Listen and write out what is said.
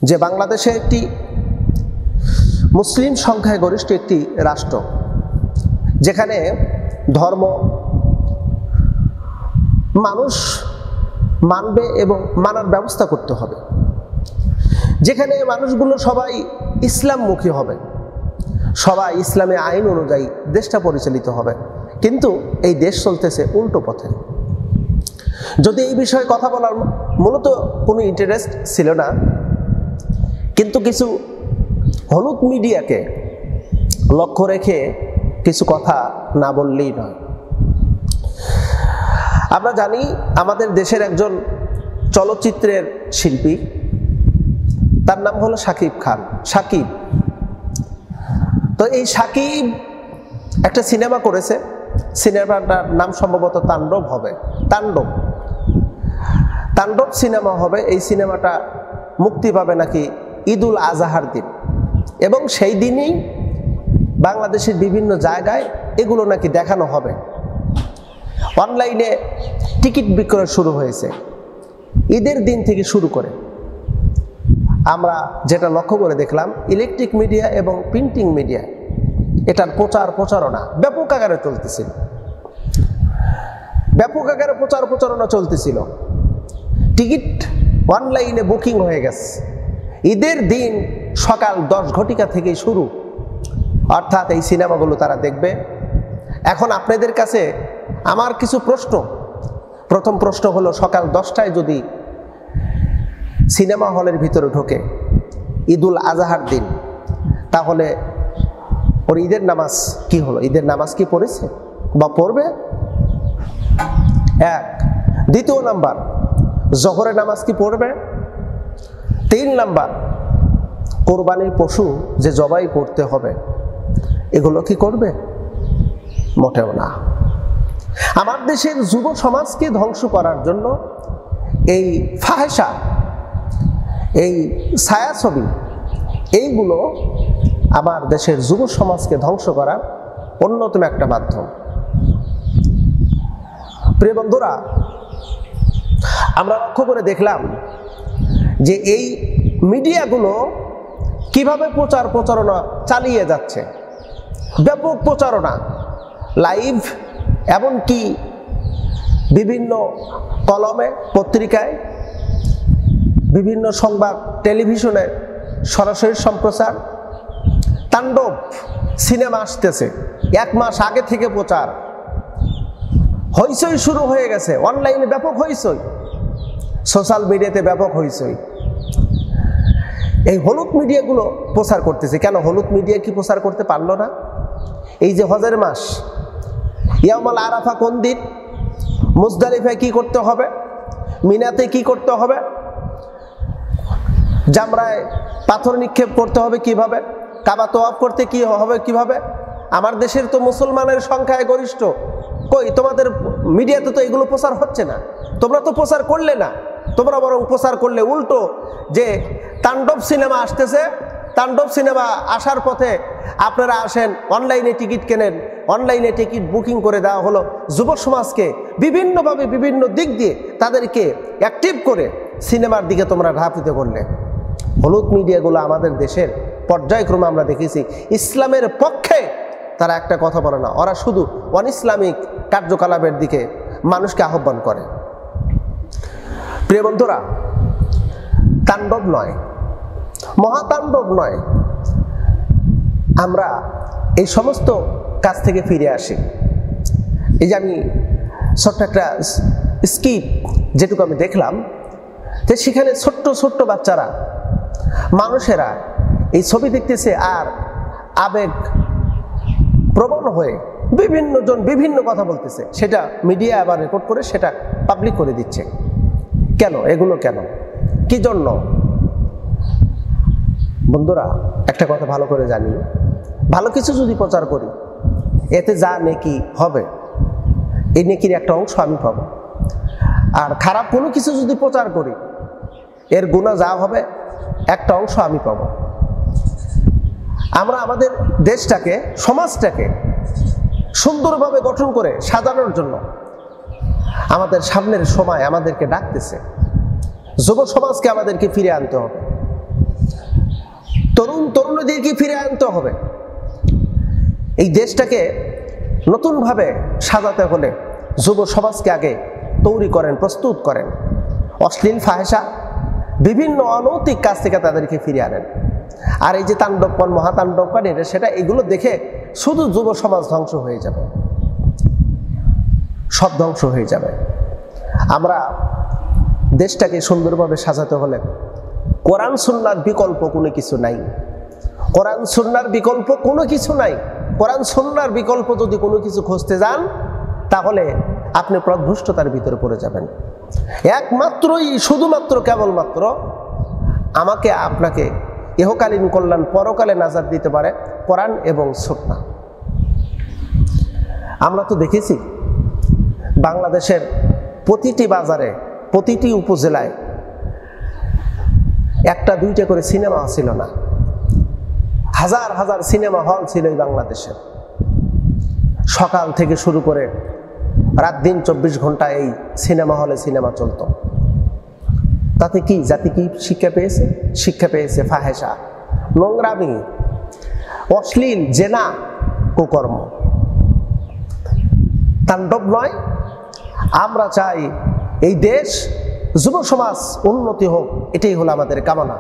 যে বাংলাদেশে একটি মুসলিম সংখ্যায় গরিষ্ঠ একটি রাষ্ট্র, যেখানে ধর্ম মানুষ মানবে এবং মানার ব্যবস্থা করতে হবে, যেখানে মানুষগুলো সবাই ইসলামমুখী হবে, সবাই ইসলামী আইন অনুযায়ী দেশটা পরিচালিত হবে। কিন্তু এই দেশ চলতেছে উল্টো পথে। যদি এই বিষয়ে কথা বলার মূলত কোনো ইন্টারেস্ট ছিল না, কিন্তু কিছু হলুদ মিডিয়াকে লক্ষ্য রেখে কিছু কথা না বললেই নয়। আমরা জানি আমাদের দেশের একজন চলচ্চিত্রের শিল্পী, তার নাম হলো শাকিব খান, শাকিব। তো এই শাকিব একটা সিনেমা করেছে, সিনেমাটার নাম সম্ভবত তাণ্ডব হবে, তাণ্ডব সিনেমা হবে। এই সিনেমাটা মুক্তি পাবে নাকি ঈদুল আজহার দিন, এবং সেই দিনই বাংলাদেশের বিভিন্ন জায়গায় এগুলো নাকি দেখানো হবে। অনলাইনে টিকিট বিক্রয় শুরু হয়েছে ঈদের দিন থেকে শুরু করে। আমরা যেটা লক্ষ্য করে দেখলাম, ইলেকট্রিক মিডিয়া এবং প্রিন্টিং মিডিয়া এটার প্রচারণা ব্যাপক আকারে চলতেছিল, প্রচারণা চলতেছিল। টিকিট অনলাইনে বুকিং হয়ে গেছে। ঈদের দিন সকাল 10 ঘটিকা থেকেই শুরু, অর্থাৎ এই সিনেমাগুলো তারা দেখবে। এখন আপনাদের কাছে আমার কিছু প্রশ্ন। প্রথম প্রশ্ন হলো, সকাল 10টায় যদি সিনেমা হলের ভিতরে ঢোকে ঈদুল আজহার দিন, তাহলে ওর ঈদের নামাজ কি হলো? ঈদের নামাজ কি পড়েছে বা পড়বে? এক। দ্বিতীয় নাম্বার, জোহরের নামাজ কি পড়বে? 3 নাম্বার, কোরবানির পশু যে জবাই করতে হবে এগুলো কি করবে? মোটেও না। আমার দেশের যুব সমাজকে ধ্বংস করার জন্য এই ফাহেসা, এই ছায়াছবি, এইগুলো আমার দেশের যুব সমাজকে ধ্বংস করার অন্যতম একটা মাধ্যম। প্রিয় বন্ধুরা, আমরা লক্ষ্য করে দেখলাম যে এই মিডিয়াগুলো কিভাবে প্রচারণা চালিয়ে যাচ্ছে। ব্যাপক প্রচারণা, লাইভ, এমনকি বিভিন্ন কলমে, পত্রিকায়, বিভিন্ন সংবাদ, টেলিভিশনে সরাসরি সম্প্রচার। তাণ্ডব সিনেমা আসতেছে, 1 মাস আগে থেকে প্রচার। হইচই শুরু হয়ে গেছে, অনলাইনে ব্যাপক হইচই, সোশ্যাল মিডিয়াতে ব্যাপক হইচই। এই হলুদ মিডিয়াগুলো প্রচার করতেছে। কেন হলুদ মিডিয়া কি প্রচার করতে পারলো না? এই যে হজের মাস, ইয়াউমুল আরাফা কোন দিন, মুজদালিফায় কি করতে হবে, মিনাতে কি করতে হবে, জামরায় পাথর নিক্ষেপ করতে হবে কিভাবে, কাবা তওয়াফ করতে কি হবে কিভাবে। আমার দেশের তো মুসলমানের সংখ্যায় গরিষ্ঠ, কই তোমাদের মিডিয়াতে তো এগুলো প্রচার হচ্ছে না। তোমরা তো প্রচার করলে না, তোমরা বরং প্রচার করলে উল্টো, যে তাণ্ডব সিনেমা আসতেছে, তাণ্ডব সিনেমা আসার পথে আপনারা আসেন, অনলাইনে টিকিট কেনেন, অনলাইনে টিকিট বুকিং করে দেওয়া হলো। যুব সমাজকে বিভিন্নভাবে বিভিন্ন দিক দিয়ে তাদেরকে অ্যাক্টিভ করে সিনেমার দিকে তোমরা ধাপিত করলে। হলুদ মিডিয়াগুলো আমাদের দেশের পর্যায়ক্রমে আমরা দেখেছি ইসলামের পক্ষে তারা একটা কথা বলে না, ওরা শুধু অনইসলামিক কার্যকলাপের দিকে মানুষকে আহ্বান করে। প্রিয় বন্ধুরা, তাণ্ডব নয়, মহাতাণ্ডব নয়, আমরা এই সমস্ত কাজ থেকে ফিরে আসি। এই যে আমি ছোট্ট একটা স্কিপ যেটুকু আমি দেখলাম, যে সেখানে ছোট্ট ছোট্ট বাচ্চারা, মানুষেরা এই ছবি দেখতেছে আর আবেগ প্রবণ হয়ে বিভিন্ন জন বিভিন্ন কথা বলতেছে, সেটা মিডিয়া আবার রেকর্ড করে সেটা পাবলিক করে দিচ্ছে। কেন এগুলো? কেন, কি জন্য? বন্ধুরা, একটা কথা ভালো করে জানি, ভালো কিছু যদি প্রচার করি এতে যা নেকি হবে, এই নেকির একটা অংশ আমি পাবো। আর খারাপ কোনো কিছু যদি প্রচার করি এর গুনাহ যা হবে একটা অংশ আমি পাবো। আমরা আমাদের দেশটাকে, সমাজটাকে সুন্দরভাবে গঠন করে সাজানোর জন্য আমাদের সামনের সময় আমাদেরকে ডাকতেছে। যুব সমাজকে আমাদেরকে ফিরে আনতে হবে। তরুণ তরুণীদেরকে ফিরে আনতে হবে। এই দেশটাকে নতুনভাবে সাজাতে হলে যুব সমাজকে আগে তৈরি করেন, প্রস্তুত করেন। অশ্লীল ফাহেসা বিভিন্ন অনৈতিক কাজ থেকে তাদেরকে ফিরে আনেন। আর এই যে তাণ্ডবপন, মহাতাণ্ডবপন, সেটা এগুলো দেখে শুধু যুব সমাজ ধ্বংস হয়ে যাবে, সব ধ্বংস হয়ে যাবে। আমরা দেশটাকে সুন্দরভাবে সাজাতে হলে কোরআন সুন্নাহর বিকল্প কোনো কিছু নাই। কোরআন সুন্নাহর বিকল্প কোনো কিছু নাই। কোরআন সুন্নাহর বিকল্প যদি কোনো কিছু খুঁজতে যান তাহলে আপনি পথভ্রষ্টতার ভিতরে পড়ে যাবেন। একমাত্রই, শুধুমাত্র, কেবলমাত্র আমাকে আপনাকে ইহকালীন কল্যাণ, পরকালে নাজাত দিতে পারে কোরআন এবং সুন্নাহ। আমরা তো দেখেছি বাংলাদেশের প্রতিটি বাজারে, প্রতিটি উপজেলায় একটা দুইটা করে সিনেমা ছিল না, হাজার হাজার সিনেমা হল ছিল এই বাংলাদেশে। সকাল থেকে শুরু করে রাত দিন 24 ঘন্টা এই সিনেমা হলে সিনেমা চলত। তাতে কি জাতি কি শিক্ষা পেয়েছে? শিক্ষা পেয়েছে ফাহেসা, নোংরামি, অশ্লীল, জেনা, কুকর্ম, তাণ্ডব নয়। আমরা চাই এই দেশ, যুব সমাজ উন্নতি হোক, এটাই হলো আমাদের কামনা।